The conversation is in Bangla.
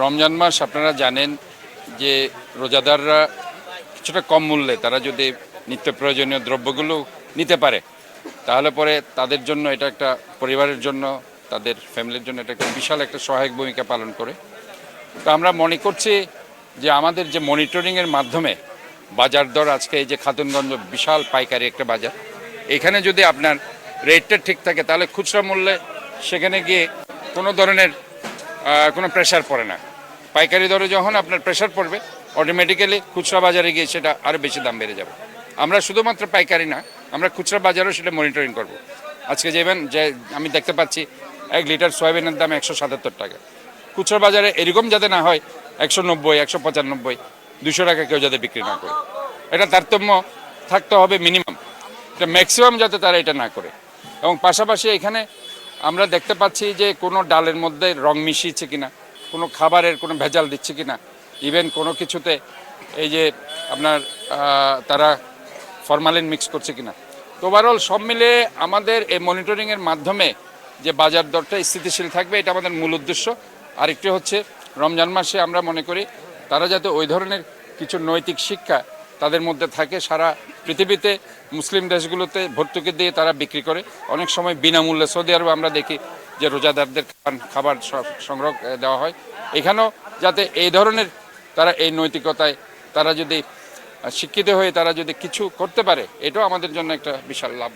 রমজান মাস আপনারা জানেন যে রোজাদাররা কিছুটা কম মূল্যে তারা যদি নিত্য প্রয়োজনীয় দ্রব্যগুলো নিতে পারে তাহলে পরে তাদের জন্য এটা একটা পরিবারের জন্য তাদের ফ্যামিলির জন্য এটা একটা বিশাল একটা সহায়ক ভূমিকা পালন করে। তো আমরা মনে করছি যে আমাদের যে মনিটরিংয়ের মাধ্যমে বাজার দর আজকে এই যে খাতুনগঞ্জ বিশাল পাইকারি একটা বাজার, এখানে যদি আপনার রেটটা ঠিক থাকে তাহলে খুচরা মূল্যে সেখানে গিয়ে কোনো ধরনের কোনো প্রেশার পড়ে না। পাইকারি দরে যখন আপনার প্রেশার পড়বে অটোমেটিক্যালি খুচরা বাজারে গিয়ে সেটা আরও বেশি দাম বেড়ে যাবে। আমরা শুধুমাত্র পাইকারি না, আমরা খুচরা বাজারেও সেটা মনিটরিং করব। আজকে যেবেন যে আমি দেখতে পাচ্ছি 1 লিটার সয়াবিনের দাম 177 টাকা, খুচরা বাজারে এরকম যাতে না হয় 190, 195, 200 টাকা কেউ যাতে বিক্রি না করে। এটা তারতম্য থাকতে হবে মিনিমাম, এটা ম্যাক্সিমাম যাতে তারা এটা না করে। এবং পাশাপাশি এখানে আমরা দেখতে পাচ্ছি যে কোনো ডালের মধ্যে রং মিশিয়েছে কিনা, কোনো খাবারের কোনো ভেজাল দিচ্ছে কিনা, ইভেন কোনো কিছুতে এই যে আপনার তারা ফরমালিন মিক্স করছে কিনা। তো ওভারঅল সব মিলে আমাদের এই মনিটরিংয়ের মাধ্যমে যে বাজার দরটা স্থিতিশীল থাকবে, এটা আমাদের মূল উদ্দেশ্য। আরেকটি হচ্ছে রমজান মাসে আমরা মনে করি তারা যাতে ওই ধরনের কিছু নৈতিক শিক্ষা তাদের মধ্যে থাকে। সারা পৃথিবীতে মুসলিম দেশগুলোতে ভর্তুকি দিয়ে তারা বিক্রি করে, অনেক সময় বিনামূল্যে। সৌদি আরবে আমরা দেখি যে রোজাদারদের খাবার সংগ্রহ দেওয়া হয়। এখানেও যাতে এই ধরনের তারা এই নৈতিকতায় তারা যদি শিক্ষিত হয়ে তারা যদি কিছু করতে পারে, এটাও আমাদের জন্য একটা বিশাল লাভ।